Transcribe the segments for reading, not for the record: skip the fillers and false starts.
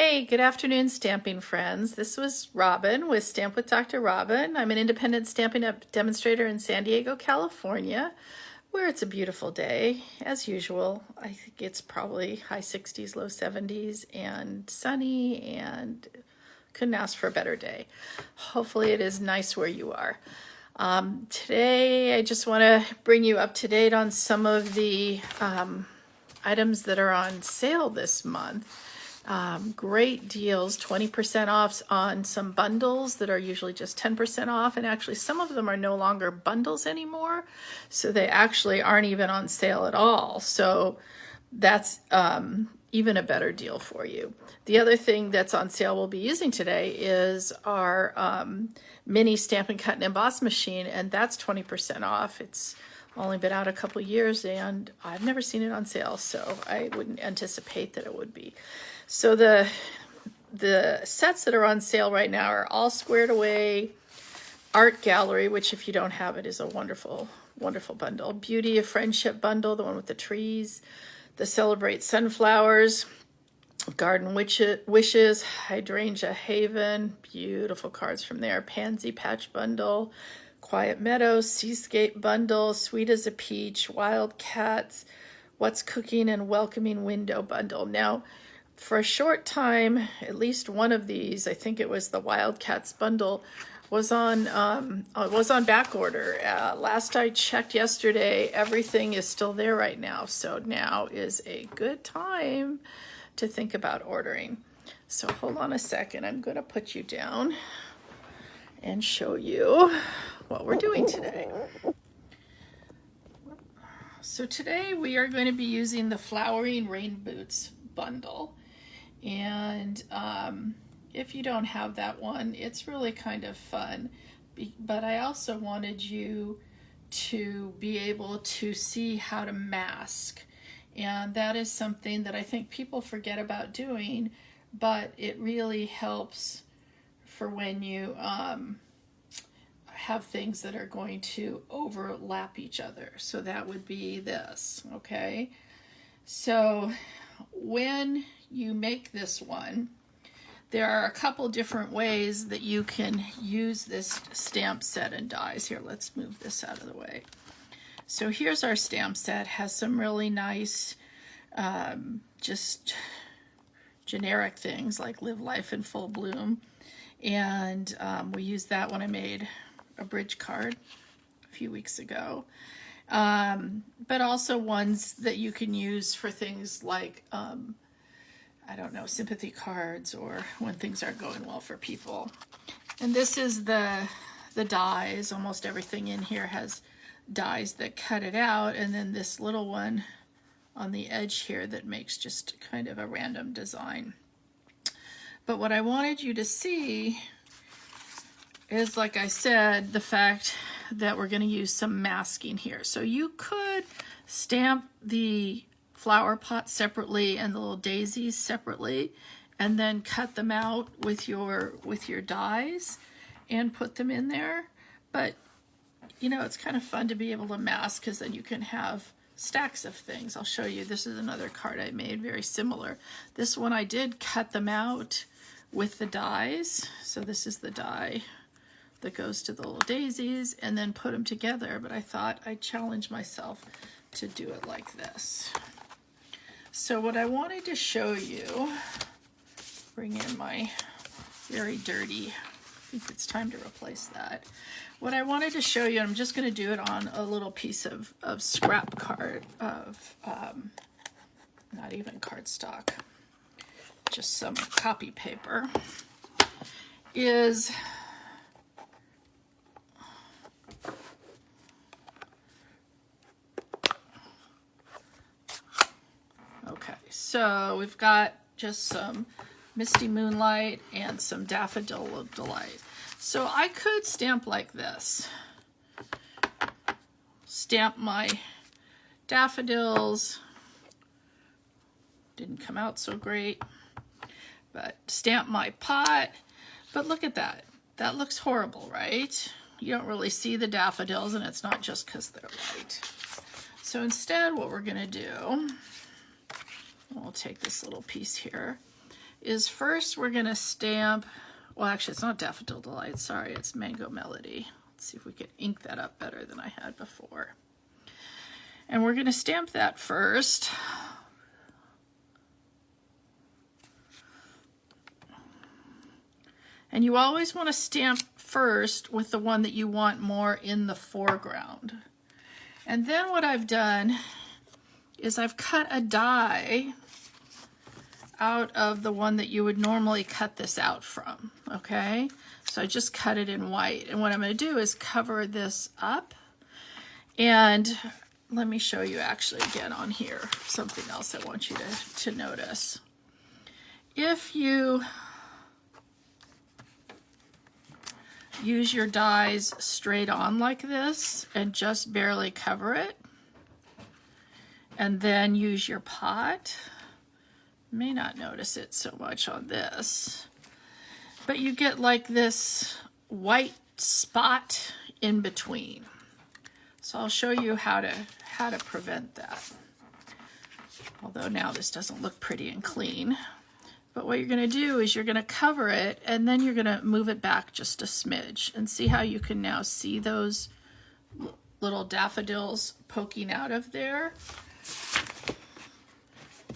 Hey, good afternoon, stamping friends. This was Robin with Stamp with Dr. Robin. I'm an independent Stampin' Up! Demonstrator in San Diego, California, where it's a beautiful day, as usual. I think it's probably high 60s, low 70s, and sunny, and couldn't ask for a better day. Hopefully it is nice where you are. Today, I just want to bring you up to date on some of the items that are on sale this month. Great deals, 20% off on some bundles that are usually just 10% off, and actually some of them are no longer bundles anymore, so they actually aren't even on sale at all. So that's even a better deal for you. The other thing that's on sale we'll be using today is our mini Stampin' Cut and Emboss machine, and that's 20% off. It's only been out a couple years, and I've never seen it on sale, so I wouldn't anticipate that it would be. So the sets that are on sale right now are all Squared Away, Art Gallery, which if you don't have it is a wonderful, wonderful bundle. Beauty of Friendship bundle, the one with the trees. The Celebrate Sunflowers, Garden Wishes, Hydrangea Haven, beautiful cards from there. Pansy Patch bundle, Quiet Meadows, Seascape bundle, Sweet as a Peach, Wildcats, What's Cooking, and Welcoming Window bundle. Now, for a short time, at least one of these, I think it was the Wildcats bundle, was on back order. Last I checked yesterday, everything is still there right now. So now is a good time to think about ordering. So hold on a second. I'm going to put you down and show you what we're doing today. So today we are going to be using the Flowering Rain Boots bundle. And if you don't have that one, it's really kind of fun. But I also wanted you to be able to see how to mask. And that is something that I think people forget about doing, but it really helps for when you have things that are going to overlap each other. So that would be this, okay? So when you make this one, there are a couple different ways that you can use this stamp set and dies. Here, let's move this out of the way. So here's our stamp set. Has some really nice just generic things like Live Life in Full Bloom, and we used that when I made a bridge card a few weeks ago. But also ones that you can use for things like I don't know, sympathy cards, or when things aren't going well for people. And this is the dies. Almost everything in here has dies that cut it out, and then this little one on the edge here that makes just kind of a random design. But what I wanted you to see is, like I said, the fact that we're going to use some masking here. So you could stamp the flower pot separately and the little daisies separately, and then cut them out with your dies and put them in there. But you know, it's kind of fun to be able to mask, because then you can have stacks of things. I'll show you. This is another card I made, very similar. This one I did cut them out with the dies. So this is the die that goes to the little daisies, and then put them together. But I thought I'd challenge myself to do it like this. So what I wanted to show you, bring in my very dirty, I think it's time to replace that. What I wanted to show you, I'm just going to do it on a little piece of scrap card, of not even cardstock, just some copy paper, is okay. So we've got just some Misty Moonlight and some Daffodil of Delight. So I could stamp like this. Stamp my daffodils. Didn't come out so great. But stamp my pot. But look at that. That looks horrible, right? You don't really see the daffodils, and it's not just because they're light. So instead, what we're going to do, we'll take this little piece here, is first we're going to stamp, well actually it's not Daffodil Delight, sorry, it's Mango Melody. Let's see if we can ink that up better than I had before. And we're going to stamp that first. And you always want to stamp first with the one that you want more in the foreground. And then what I've done is I've cut a die out of the one that you would normally cut this out from, okay? So I just cut it in white. And what I'm going to do is cover this up. And let me show you actually again on here, something else I want you to notice. If you use your dies straight on like this and just barely cover it, and then use your pot, you may not notice it so much on this, but you get like this white spot in between. So I'll show you how to prevent that. Although now this doesn't look pretty and clean. But what you're going to do is you're going to cover it and then you're going to move it back just a smidge, and see how you can now see those little daffodils poking out of there.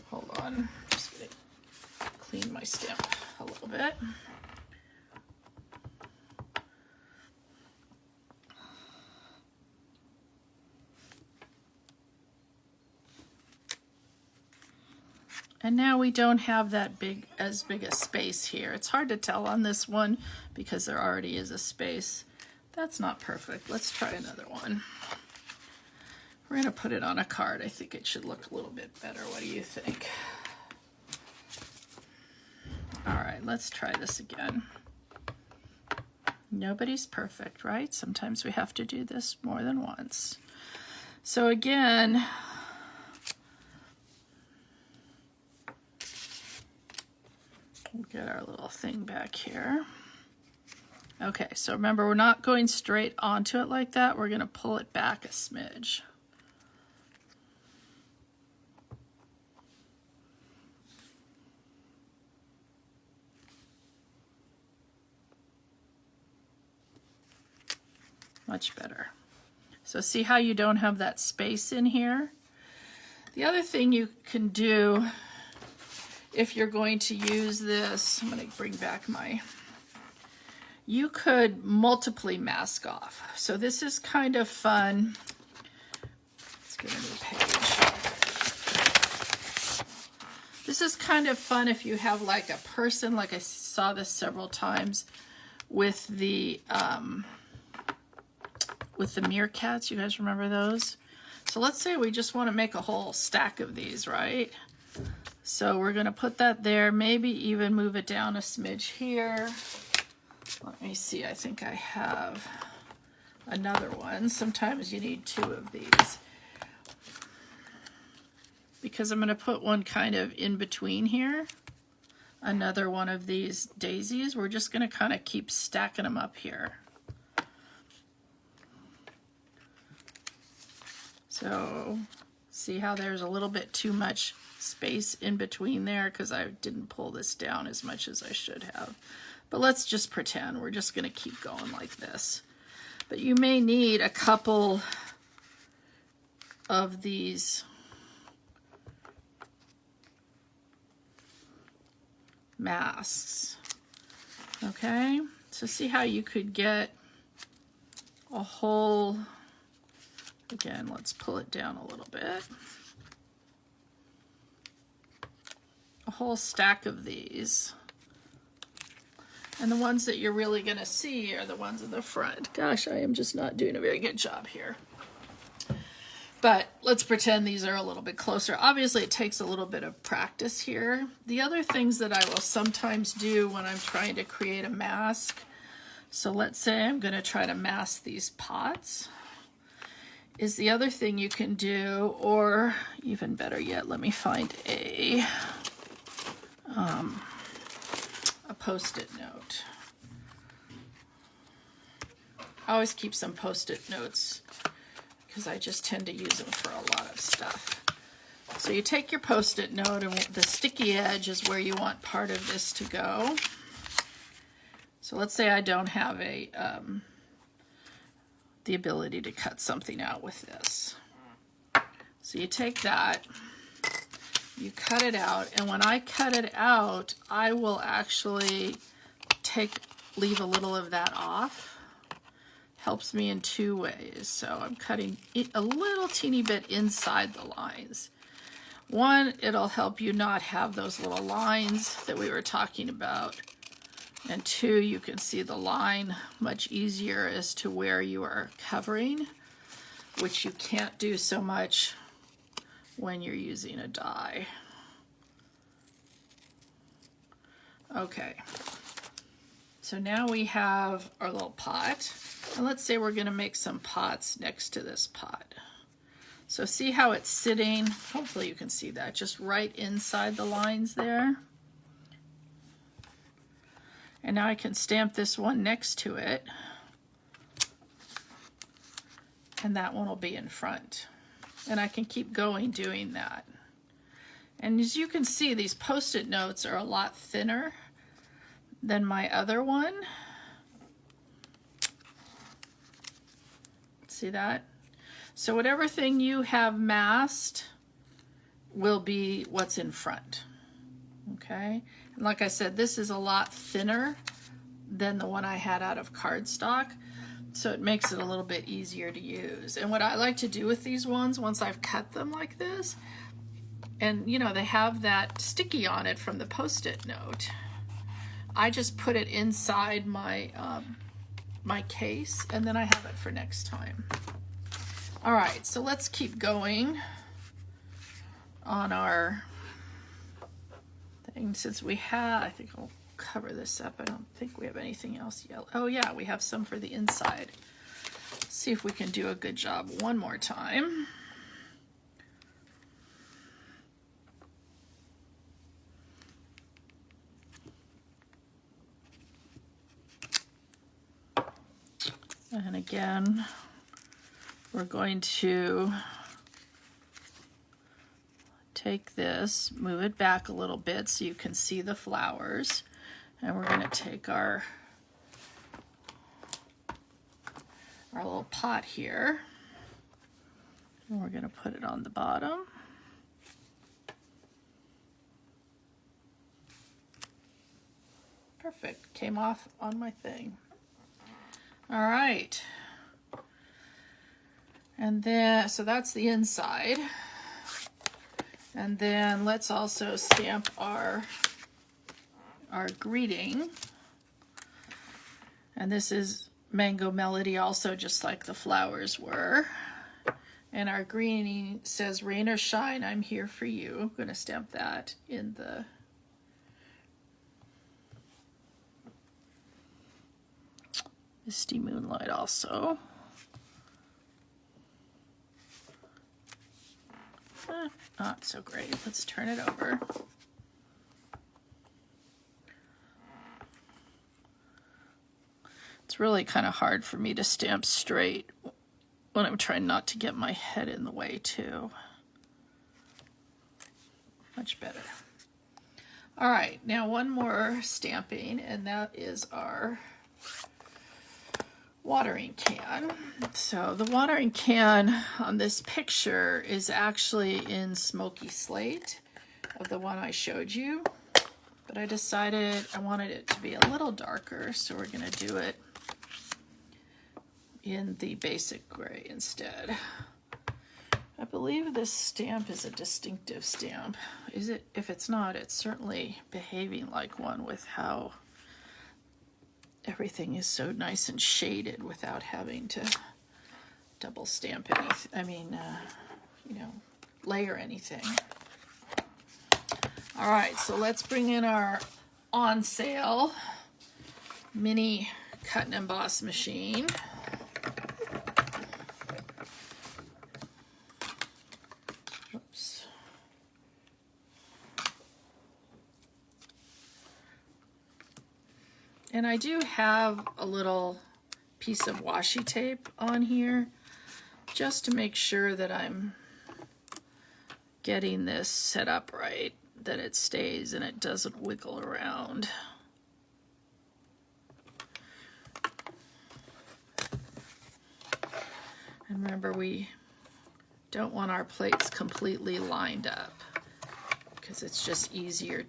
Hold on, I'm just going to clean my stamp a little bit. And now we don't have that as big a space here. It's hard to tell on this one because there already is a space. That's not perfect. Let's try another one. We're going to put it on a card. I think it should look a little bit better. What do you think? All right, let's try this again. Nobody's perfect, right? Sometimes we have to do this more than once. So again, we'll get our little thing back here. Okay, so remember, we're not going straight onto it like that. We're going to pull it back a smidge. Much better. So see how you don't have that space in here? The other thing you can do if you're going to use this, I'm going to bring back you could multiply mask off. So this is kind of fun. Let's get a new page. This is kind of fun if you have like a person, like I saw this several times with the meerkats. You guys remember those? So let's say we just want to make a whole stack of these, right? So we're going to put that there, maybe even move it down a smidge here. Let me see, I think I have another one. Sometimes you need two of these. Because I'm going to put one kind of in between here. Another one of these daisies. We're just going to kind of keep stacking them up here. So see how there's a little bit too much space in between there because I didn't pull this down as much as I should have. But let's just pretend we're just going to keep going like this. But you may need a couple of these masks. Okay, so see how you could get a whole, again, let's pull it down a little bit. A whole stack of these. And the ones that you're really going to see are the ones in the front. Gosh, I am just not doing a very good job here. But let's pretend these are a little bit closer. Obviously, it takes a little bit of practice here. The other things that I will sometimes do when I'm trying to create a mask, so let's say I'm going to try to mask these pots, is the other thing you can do, or even better yet, let me find a post-it note. I always keep some post-it notes because I just tend to use them for a lot of stuff. So you take your Post-it note, and the sticky edge is where you want part of this to go. So let's say I don't have the ability to cut something out with this. So you take that, you cut it out, and when I cut it out, I will actually leave a little of that off. Helps me in two ways. So I'm cutting a little teeny bit inside the lines. One, it'll help you not have those little lines that we were talking about. And two, you can see the line much easier as to where you are covering, which you can't do so much when you're using a die. Okay, so now we have our little pot, and let's say we're going to make some pots next to this pot. So see how it's sitting, hopefully you can see that, just right inside the lines there. And now I can stamp this one next to it, and that one will be in front. And I can keep going doing that. And as you can see, these Post-it notes are a lot thinner than my other one. See that? So whatever thing you have masked will be what's in front. Okay? And like I said, this is a lot thinner than the one I had out of cardstock, so it makes it a little bit easier to use. And what I like to do with these ones, once I've cut them like this, and you know, they have that sticky on it from the Post-it note, I just put it inside my my case, and then I have it for next time. All right, so let's keep going on our thing. Since we have, I think I'll cover this up. I don't think we have anything else yellow. Oh yeah, we have some for the inside. Let's see if we can do a good job one more time. And again, we're going to take this, move it back a little bit so you can see the flowers, and we're going to take our little pot here, and we're going to put it on the bottom. Perfect, came off on my thing. All right, and then so that's the inside. And then let's also stamp our greeting. And this is Mango Melody also, just like the flowers were. And our greeting says, "Rain or shine, I'm here for you." I'm going to stamp that in the Misty Moonlight also. Not so great. Let's turn it over. It's really kind of hard for me to stamp straight when I'm trying not to get my head in the way too. Much better. All right, now one more stamping, and that is our watering can. So the watering can on this picture is actually in Smoky Slate of the one I showed you, but I decided I wanted it to be a little darker, so we're going to do it in the basic gray instead. I believe this stamp is a distinctive stamp. Is it? If it's not, it's certainly behaving like one with how everything is so nice and shaded without having to double stamp anything. I mean, you know, layer anything. All right, so let's bring in our on sale mini cut and emboss machine. Oops. And I do have a little piece of washi tape on here just to make sure that I'm getting this set up right, that it stays and it doesn't wiggle around. And remember, we don't want our plates completely lined up because it's just easier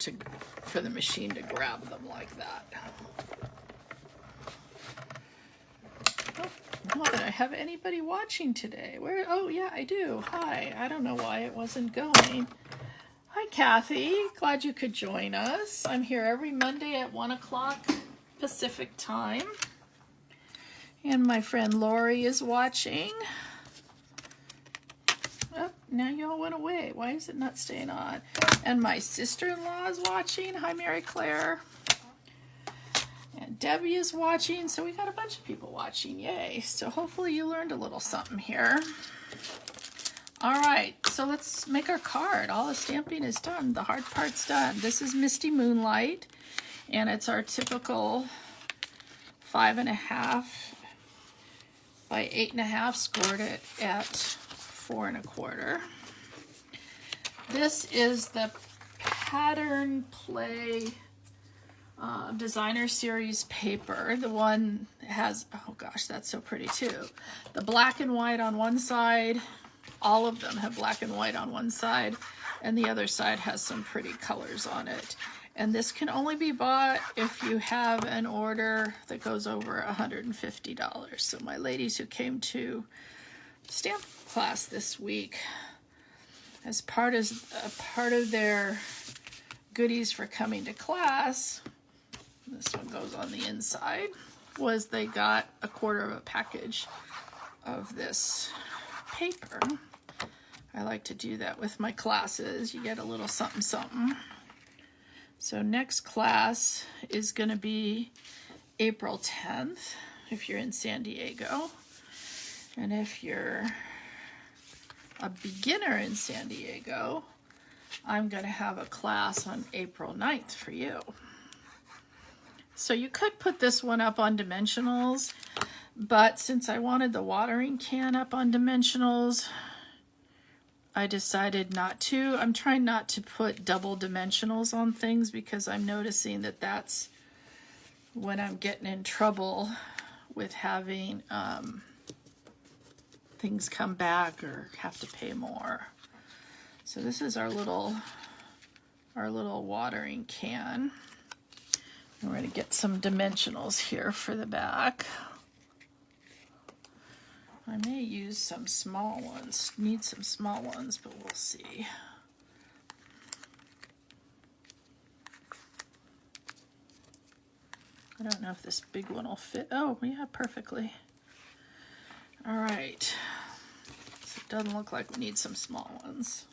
for the machine to grab them like that. Oh, not that I have anybody watching today. Where? Oh yeah, I do. Hi. I don't know why it wasn't going. Hi Kathy, glad you could join us. I'm here every Monday at 1 o'clock Pacific time. And my friend Lori is watching. Oh, now y'all went away. Why is it not staying on? And my sister-in-law is watching. Hi, Mary Claire. And Debbie is watching. So we got a bunch of people watching. Yay. So hopefully you learned a little something here. All right, so let's make our card. All the stamping is done. The hard part's done. This is Misty Moonlight, and it's our typical 5.5 by 8.5, scored it at 4 1/4. This is the Pattern Play Designer Series paper. The one has, oh gosh, that's so pretty too. The black and white on one side. All of them have black and white on one side, and the other side has some pretty colors on it. And this can only be bought if you have an order that goes over $150. So my ladies who came to stamp class this week, as part of their goodies for coming to class, this one goes on the inside, was they got a quarter of a package of this paper. I like to do that with my classes. You get a little something something. So next class is going to be April 10th if you're in San Diego. And if you're a beginner in San Diego, I'm going to have a class on April 9th for you. So you could put this one up on dimensionals, but since I wanted the watering can up on dimensionals, I decided not to. I'm trying not to put double dimensionals on things because I'm noticing that that's when I'm getting in trouble with having things come back or have to pay more. So this is our little watering can. And we're going to get some dimensionals here for the back. I may use some small ones, need some small ones, but we'll see. I don't know if this big one will fit. Oh, yeah, perfectly. All right. So it doesn't look like we need some small ones.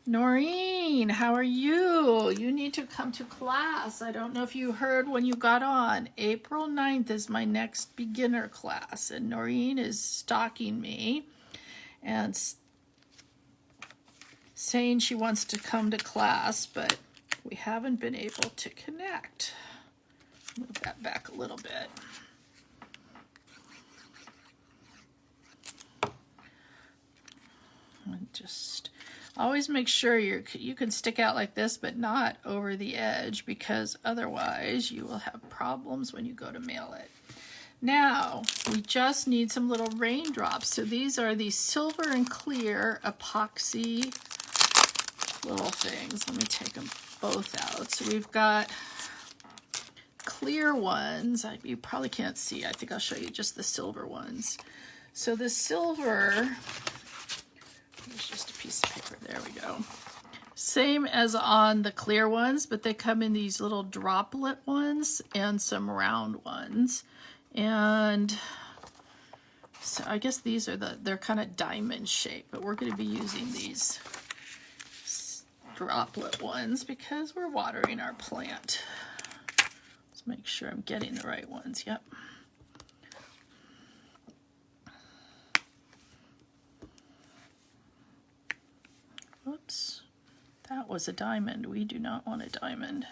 Noreen, how are you? You need to come to class. I don't know if you heard when you got on. April 9th is my next beginner class, and Noreen is stalking me and saying she wants to come to class, but we haven't been able to connect. Move that back a little bit. And just always make sure you can stick out like this, but not over the edge, because otherwise you will have problems when you go to mail it. Now, we just need some little raindrops. So these are the silver and clear epoxy little things. Let me take them both out. So we've got clear ones. You probably can't see. I think I'll show you just the silver ones. So the silver, there's just a piece of paper. There we go. Same as on the clear ones, but they come in these little droplet ones and some round ones. And so I guess these are they're kind of diamond shaped, but we're going to be using these droplet ones because we're watering our plant. Let's make sure I'm getting the right ones. Yep. Oops, that was a diamond. We do not want a diamond.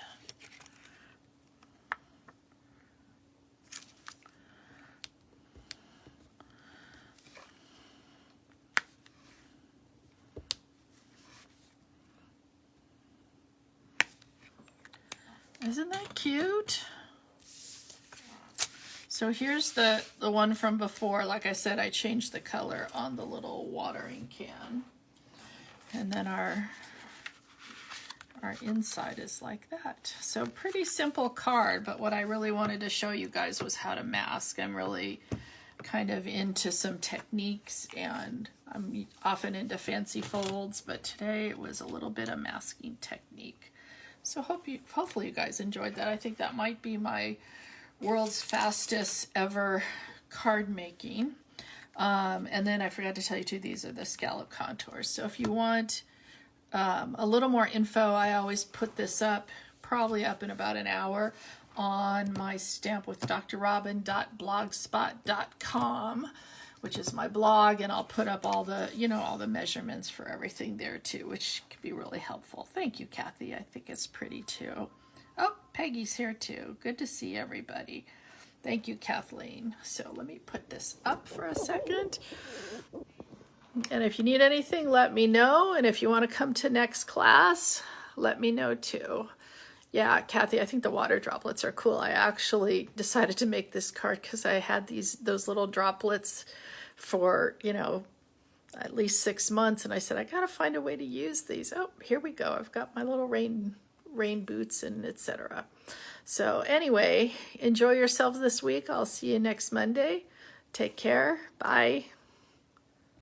Isn't that cute? So here's the one from before. Like I said, I changed the color on the little watering can. And then our inside is like that. So pretty simple card, but what I really wanted to show you guys was how to mask. I'm really kind of into some techniques, and I'm often into fancy folds, but today it was a little bit of masking technique. So hopefully you guys enjoyed that. I think that might be my world's fastest ever card making. And then I forgot to tell you too, these are the scallop contours. So if you want a little more info, I always put this up, probably up in about an hour, on my stampwithdrrobin.blogspot.com, which is my blog, and I'll put up all the, all the measurements for everything there too, which could be really helpful. Thank you, Kathy. I think it's pretty too. Oh, Peggy's here too. Good to see everybody. Thank you, Kathleen. So let me put this up for a second. And if you need anything, let me know. And if you want to come to next class, let me know too. Yeah, Kathy, I think the water droplets are cool. I actually decided to make this card because I had those little droplets for, at least 6 months. And I said, I got to find a way to use these. Oh, here we go. I've got my little rain boots and etc. So anyway, enjoy yourselves this week. I'll see you next Monday. Take care. Bye.